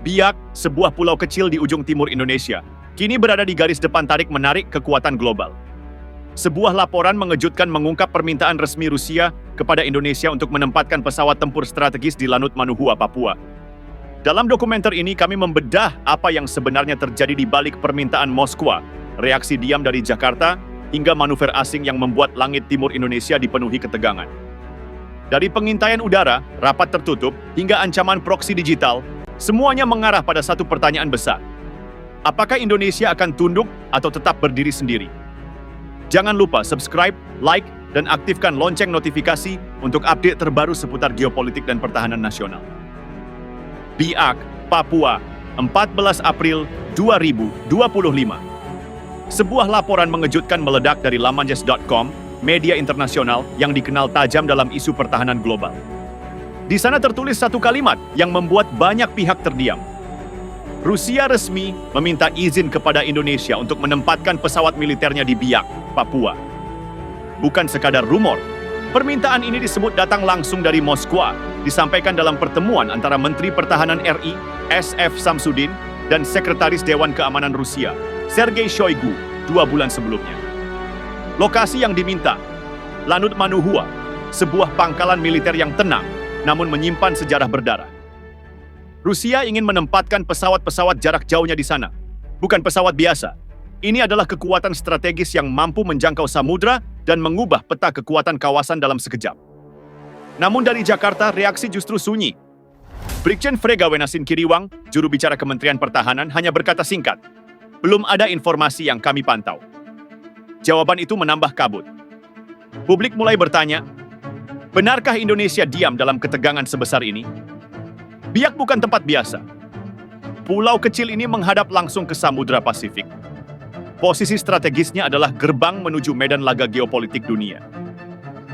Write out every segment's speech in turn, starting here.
Biak, sebuah pulau kecil di ujung timur Indonesia, kini berada di garis depan tarik-menarik kekuatan global. Sebuah laporan mengejutkan mengungkap permintaan resmi Rusia kepada Indonesia untuk menempatkan pesawat tempur strategis di Lanut Manuhua, Papua. Dalam dokumenter ini kami membedah apa yang sebenarnya terjadi di balik permintaan Moskwa, reaksi diam dari Jakarta, hingga manuver asing yang membuat langit timur Indonesia dipenuhi ketegangan. Dari pengintaian udara, rapat tertutup, hingga ancaman proksi digital, semuanya mengarah pada satu pertanyaan besar. Apakah Indonesia akan tunduk atau tetap berdiri sendiri? Jangan lupa subscribe, like, dan aktifkan lonceng notifikasi untuk update terbaru seputar geopolitik dan pertahanan nasional. Biak, Papua, 14 April 2025. Sebuah laporan mengejutkan meledak dari lamanjas.com, media internasional yang dikenal tajam dalam isu pertahanan global. Di sana tertulis satu kalimat yang membuat banyak pihak terdiam. Rusia resmi meminta izin kepada Indonesia untuk menempatkan pesawat militernya di Biak, Papua. Bukan sekadar rumor, permintaan ini disebut datang langsung dari Moskwa, disampaikan dalam pertemuan antara Menteri Pertahanan RI, SF Samsudin, dan Sekretaris Dewan Keamanan Rusia, Sergei Shoigu, 2 bulan sebelumnya. Lokasi yang diminta, Lanut Manuhua, sebuah pangkalan militer yang tenang, namun menyimpan sejarah berdarah. Rusia ingin menempatkan pesawat-pesawat jarak jauhnya di sana. Bukan pesawat biasa. Ini adalah kekuatan strategis yang mampu menjangkau samudra dan mengubah peta kekuatan kawasan dalam sekejap. Namun dari Jakarta, reaksi justru sunyi. Brigjen Frega Wenasin Kiriwang, juru bicara Kementerian Pertahanan, hanya berkata singkat, "Belum ada informasi yang kami pantau." Jawaban itu menambah kabut. Publik mulai bertanya, benarkah Indonesia diam dalam ketegangan sebesar ini? Biak bukan tempat biasa. Pulau kecil ini menghadap langsung ke Samudra Pasifik. Posisi strategisnya adalah gerbang menuju medan laga geopolitik dunia.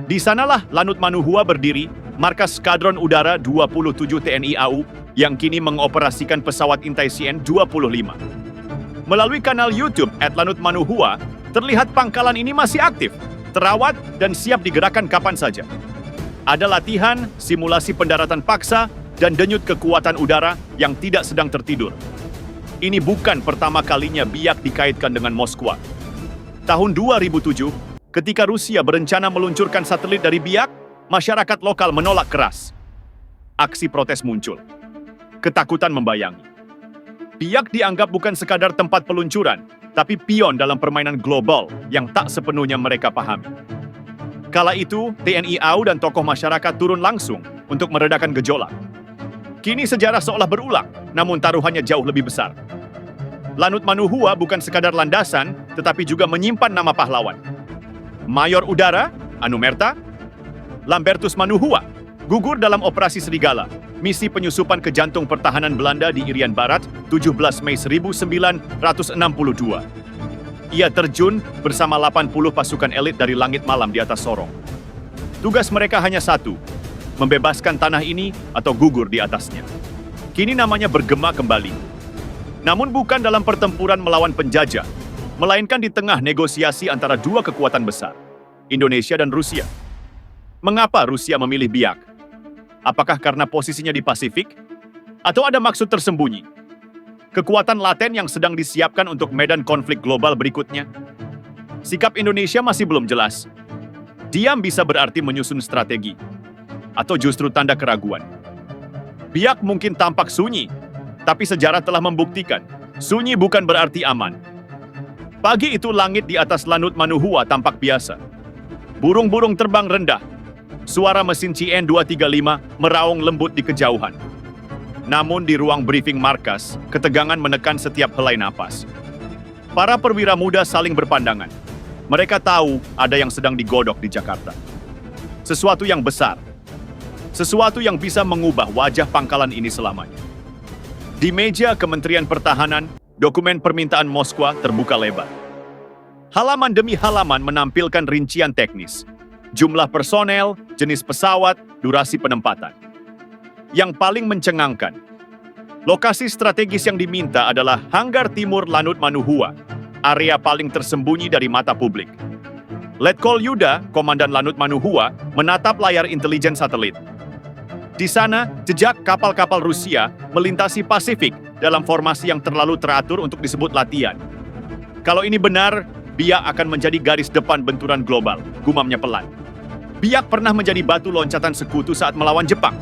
Di sanalah Lanut Manuhua berdiri, markas Skadron Udara 27 TNI AU yang kini mengoperasikan pesawat intai CN-25. Melalui kanal YouTube @lanutmanuhua, terlihat pangkalan ini masih aktif, terawat, dan siap digerakkan kapan saja. Ada latihan, simulasi pendaratan paksa, dan denyut kekuatan udara yang tidak sedang tertidur. Ini bukan pertama kalinya Biak dikaitkan dengan Moskwa. Tahun 2007, ketika Rusia berencana meluncurkan satelit dari Biak, masyarakat lokal menolak keras. Aksi protes muncul. Ketakutan membayangi. Biak dianggap bukan sekadar tempat peluncuran, tapi pion dalam permainan global yang tak sepenuhnya mereka pahami. Kala itu, TNI AU dan tokoh masyarakat turun langsung untuk meredakan gejolak. Kini sejarah seolah berulang, namun taruhannya jauh lebih besar. Lanut Manuhua bukan sekadar landasan, tetapi juga menyimpan nama pahlawan. Mayor Udara, Anumerta, Lambertus Manuhua, gugur dalam Operasi Serigala, misi penyusupan ke jantung pertahanan Belanda di Irian Barat, 17 Mei 1962. Ia terjun bersama 80 pasukan elit dari langit malam di atas Sorong. Tugas mereka hanya satu, membebaskan tanah ini atau gugur di atasnya. Kini namanya bergema kembali. Namun bukan dalam pertempuran melawan penjajah, melainkan di tengah negosiasi antara dua kekuatan besar, Indonesia dan Rusia. Mengapa Rusia memilih Biak? Apakah karena posisinya di Pasifik? Atau ada maksud tersembunyi? Kekuatan laten yang sedang disiapkan untuk medan konflik global berikutnya? Sikap Indonesia masih belum jelas. Diam bisa berarti menyusun strategi, atau justru tanda keraguan. Biak mungkin tampak sunyi, tapi sejarah telah membuktikan, sunyi bukan berarti aman. Pagi itu langit di atas Lanut Manuhua tampak biasa. Burung-burung terbang rendah. Suara mesin CN-235 meraung lembut di kejauhan. Namun di ruang briefing markas, ketegangan menekan setiap helai napas. Para perwira muda saling berpandangan. Mereka tahu ada yang sedang digodok di Jakarta. Sesuatu yang besar. Sesuatu yang bisa mengubah wajah pangkalan ini selamanya. Di meja Kementerian Pertahanan, dokumen permintaan Moskwa terbuka lebar. Halaman demi halaman menampilkan rincian teknis, jumlah personel, jenis pesawat, durasi penempatan. Yang paling mencengangkan, lokasi strategis yang diminta adalah Hanggar Timur Lanut Manuhua, area paling tersembunyi dari mata publik. Letkol Yuda, Komandan Lanut Manuhua, menatap layar intelijen satelit. Di sana, jejak kapal-kapal Rusia melintasi Pasifik dalam formasi yang terlalu teratur untuk disebut latihan. Kalau ini benar, Biak akan menjadi garis depan benturan global, gumamnya pelan. Biak pernah menjadi batu loncatan sekutu saat melawan Jepang.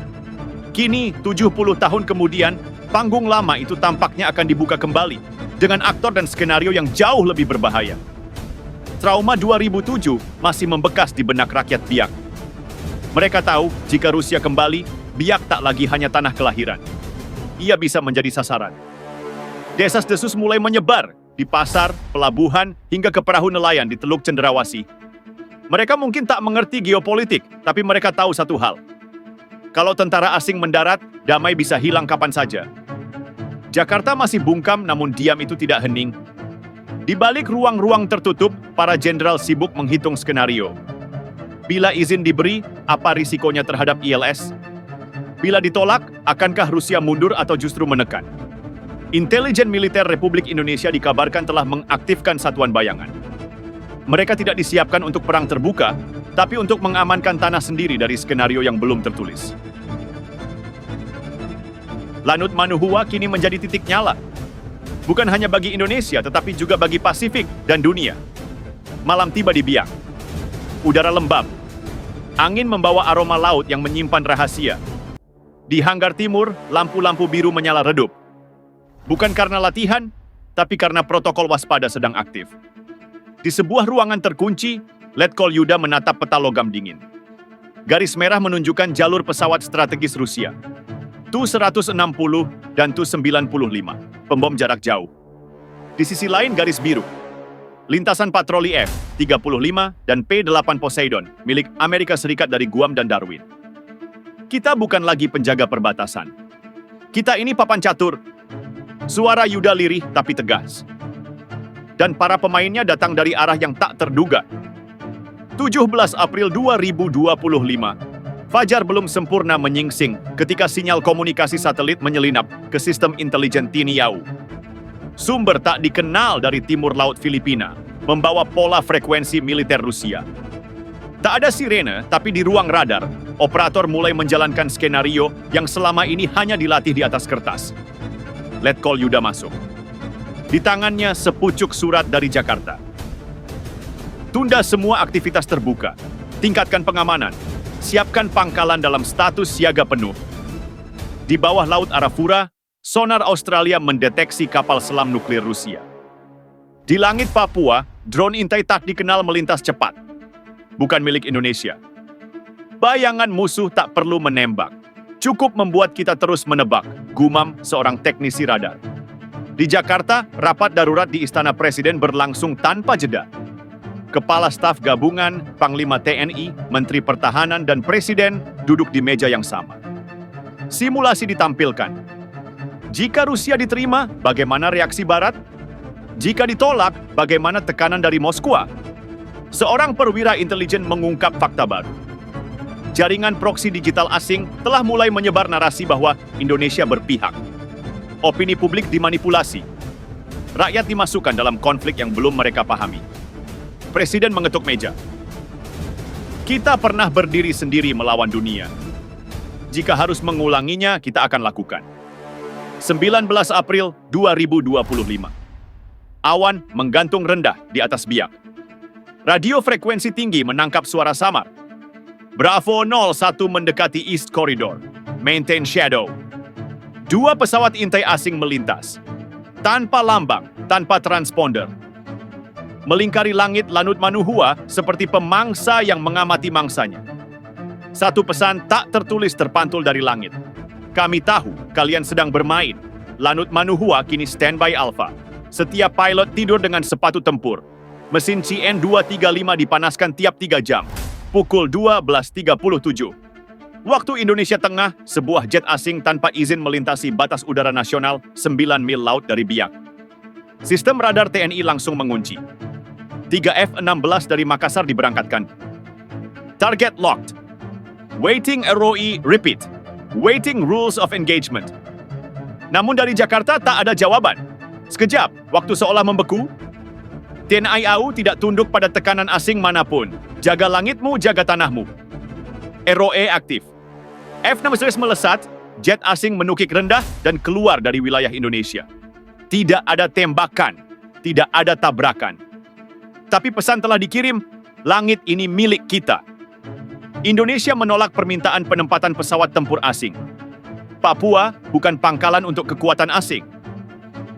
Kini, 70 tahun kemudian, panggung lama itu tampaknya akan dibuka kembali dengan aktor dan skenario yang jauh lebih berbahaya. Trauma 2007 masih membekas di benak rakyat Biak. Mereka tahu jika Rusia kembali, Biak tak lagi hanya tanah kelahiran. Ia bisa menjadi sasaran. Desas-desus mulai menyebar di pasar, pelabuhan, hingga ke perahu nelayan di Teluk Cenderawasih. Mereka mungkin tak mengerti geopolitik, tapi mereka tahu satu hal. Kalau tentara asing mendarat, damai bisa hilang kapan saja. Jakarta masih bungkam, namun diam itu tidak hening. Di balik ruang-ruang tertutup, para jenderal sibuk menghitung skenario. Bila izin diberi, apa risikonya terhadap ILS? Bila ditolak, akankah Rusia mundur atau justru menekan? Intelijen Militer Republik Indonesia dikabarkan telah mengaktifkan satuan bayangan. Mereka tidak disiapkan untuk perang terbuka, tapi untuk mengamankan tanah sendiri dari skenario yang belum tertulis. Lanut Manuhua kini menjadi titik nyala. Bukan hanya bagi Indonesia, tetapi juga bagi Pasifik dan dunia. Malam tiba di Biak. Udara lembab. Angin membawa aroma laut yang menyimpan rahasia. Di hanggar timur, lampu-lampu biru menyala redup. Bukan karena latihan, tapi karena protokol waspada sedang aktif. Di sebuah ruangan terkunci, Letkol Yuda menatap peta logam dingin. Garis merah menunjukkan jalur pesawat strategis Rusia. Tu-160 dan Tu-95, pembom jarak jauh. Di sisi lain garis biru. Lintasan patroli F-35 dan P-8 Poseidon, milik Amerika Serikat dari Guam dan Darwin. Kita bukan lagi penjaga perbatasan. Kita ini papan catur. Suara Yuda lirih tapi tegas. Dan para pemainnya datang dari arah yang tak terduga. 17 April 2025, fajar belum sempurna menyingsing ketika sinyal komunikasi satelit menyelinap ke sistem intelijen Tini Au. Sumber tak dikenal dari timur laut Filipina membawa pola frekuensi militer Rusia. Tak ada sirene, tapi di ruang radar, operator mulai menjalankan skenario yang selama ini hanya dilatih di atas kertas. Letkol Yuda masuk. Di tangannya sepucuk surat dari Jakarta. Tunda semua aktivitas terbuka. Tingkatkan pengamanan. Siapkan pangkalan dalam status siaga penuh. Di bawah Laut Arafura, sonar Australia mendeteksi kapal selam nuklir Rusia. Di langit Papua, drone intai tak dikenal melintas cepat. Bukan milik Indonesia. Bayangan musuh tak perlu menembak. Cukup membuat kita terus menebak, gumam seorang teknisi radar. Di Jakarta, rapat darurat di Istana Presiden berlangsung tanpa jeda. Kepala Staf Gabungan, Panglima TNI, Menteri Pertahanan, dan Presiden duduk di meja yang sama. Simulasi ditampilkan. Jika Rusia diterima, bagaimana reaksi Barat? Jika ditolak, bagaimana tekanan dari Moskwa? Seorang perwira intelijen mengungkap fakta baru. Jaringan proksi digital asing telah mulai menyebar narasi bahwa Indonesia berpihak. Opini publik dimanipulasi. Rakyat dimasukkan dalam konflik yang belum mereka pahami. Presiden mengetuk meja. Kita pernah berdiri sendiri melawan dunia. Jika harus mengulanginya, kita akan lakukan. 19 April 2025. Awan menggantung rendah di atas Biak. Radio frekuensi tinggi menangkap suara samar. Bravo 01 mendekati East Corridor. Maintain shadow. 2 pesawat intai asing melintas. Tanpa lambang, tanpa transponder. Melingkari langit Lanut Manuhua seperti pemangsa yang mengamati mangsanya. Satu pesan tak tertulis terpantul dari langit. Kami tahu kalian sedang bermain. Lanut Manuhua kini standby Alpha. Setiap pilot tidur dengan sepatu tempur. Mesin CN-235 dipanaskan tiap 3 jam. Pukul 12.37. Waktu Indonesia Tengah, sebuah jet asing tanpa izin melintasi batas udara nasional 9 mil laut dari Biak. Sistem radar TNI langsung mengunci. 3 F-16 dari Makassar diberangkatkan. Target locked. Waiting ROE repeat. Waiting rules of engagement. Namun dari Jakarta tak ada jawaban. Sekejap, waktu seolah membeku. TNI AU tidak tunduk pada tekanan asing manapun. Jaga langitmu, jaga tanahmu. ROE aktif. F-16 melesat, jet asing menukik rendah dan keluar dari wilayah Indonesia. Tidak ada tembakan, tidak ada tabrakan. Tapi pesan telah dikirim, langit ini milik kita. Indonesia menolak permintaan penempatan pesawat tempur asing. Papua bukan pangkalan untuk kekuatan asing.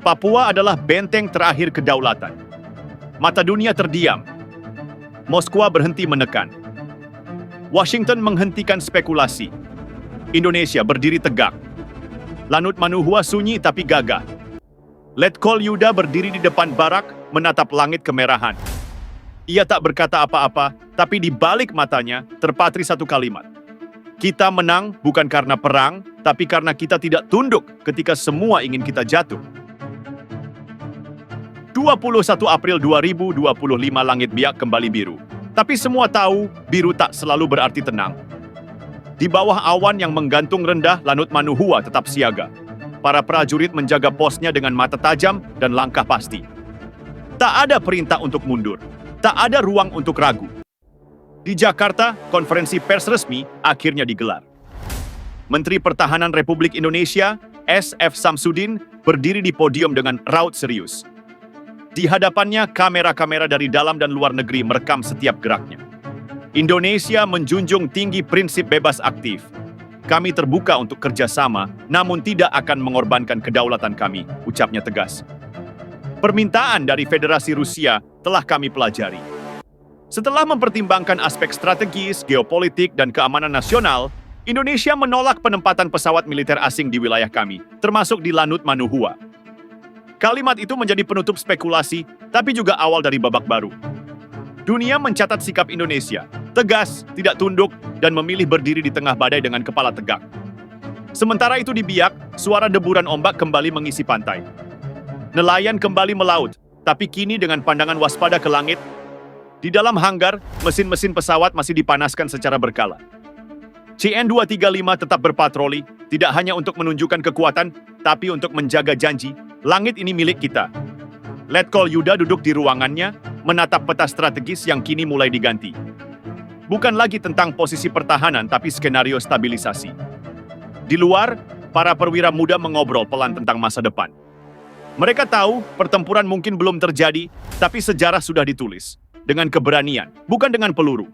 Papua adalah benteng terakhir kedaulatan. Mata dunia terdiam. Moskwa berhenti menekan. Washington menghentikan spekulasi. Indonesia berdiri tegak. Lanut Manuhua sunyi tapi gagah. Letkol Yuda berdiri di depan barak, menatap langit kemerahan. Ia tak berkata apa-apa, tapi di balik matanya terpatri satu kalimat. Kita menang bukan karena perang, tapi karena kita tidak tunduk ketika semua ingin kita jatuh. 21 April 2025 langit biak kembali biru. Tapi semua tahu, biru tak selalu berarti tenang. Di bawah awan yang menggantung rendah, Lanut Manuhua tetap siaga. Para prajurit menjaga posnya dengan mata tajam dan langkah pasti. Tak ada perintah untuk mundur. Tak ada ruang untuk ragu. Di Jakarta, konferensi pers resmi akhirnya digelar. Menteri Pertahanan Republik Indonesia, S.F. Samsudin, berdiri di podium dengan raut serius. Di hadapannya, kamera-kamera dari dalam dan luar negeri merekam setiap geraknya. Indonesia menjunjung tinggi prinsip bebas aktif. Kami terbuka untuk kerjasama, namun tidak akan mengorbankan kedaulatan kami, ucapnya tegas. Permintaan dari Federasi Rusia telah kami pelajari. Setelah mempertimbangkan aspek strategis, geopolitik, dan keamanan nasional, Indonesia menolak penempatan pesawat militer asing di wilayah kami, termasuk di Lanut Manuhua. Kalimat itu menjadi penutup spekulasi, tapi juga awal dari babak baru. Dunia mencatat sikap Indonesia, tegas, tidak tunduk, dan memilih berdiri di tengah badai dengan kepala tegak. Sementara itu di Biak, suara deburan ombak kembali mengisi pantai. Nelayan kembali melaut, tapi kini dengan pandangan waspada ke langit. Di dalam hanggar, mesin-mesin pesawat masih dipanaskan secara berkala. CN-235 tetap berpatroli, tidak hanya untuk menunjukkan kekuatan, tapi untuk menjaga janji, langit ini milik kita. Letkol Yuda duduk di ruangannya, menatap peta strategis yang kini mulai diganti. Bukan lagi tentang posisi pertahanan, tapi skenario stabilisasi. Di luar, para perwira muda mengobrol pelan tentang masa depan. Mereka tahu pertempuran mungkin belum terjadi, tapi sejarah sudah ditulis. Dengan keberanian, bukan dengan peluru.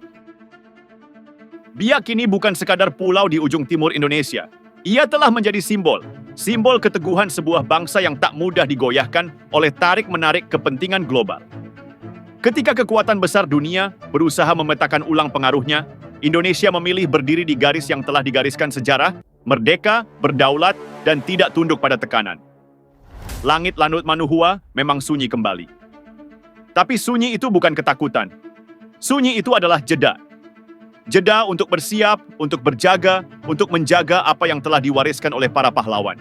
Biak kini bukan sekadar pulau di ujung timur Indonesia. Ia telah menjadi simbol keteguhan sebuah bangsa yang tak mudah digoyahkan oleh tarik-menarik kepentingan global. Ketika kekuatan besar dunia berusaha memetakan ulang pengaruhnya, Indonesia memilih berdiri di garis yang telah digariskan sejarah, merdeka, berdaulat, dan tidak tunduk pada tekanan. Langit Lanut Manuhua memang sunyi kembali. Tapi sunyi itu bukan ketakutan. Sunyi itu adalah jeda. Jeda untuk bersiap, untuk berjaga, untuk menjaga apa yang telah diwariskan oleh para pahlawan.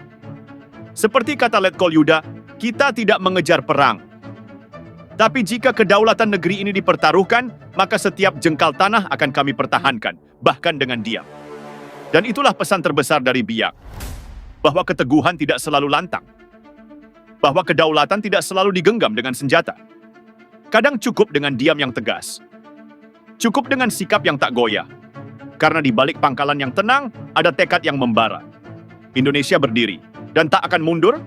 Seperti kata Letkol Yuda, kita tidak mengejar perang. Tapi jika kedaulatan negeri ini dipertaruhkan, maka setiap jengkal tanah akan kami pertahankan, bahkan dengan diam. Dan itulah pesan terbesar dari Biak, bahwa keteguhan tidak selalu lantang. Bahwa kedaulatan tidak selalu digenggam dengan senjata. Kadang cukup dengan diam yang tegas. Cukup dengan sikap yang tak goyah. Karena di balik pangkalan yang tenang, ada tekad yang membara. Indonesia berdiri, dan tak akan mundur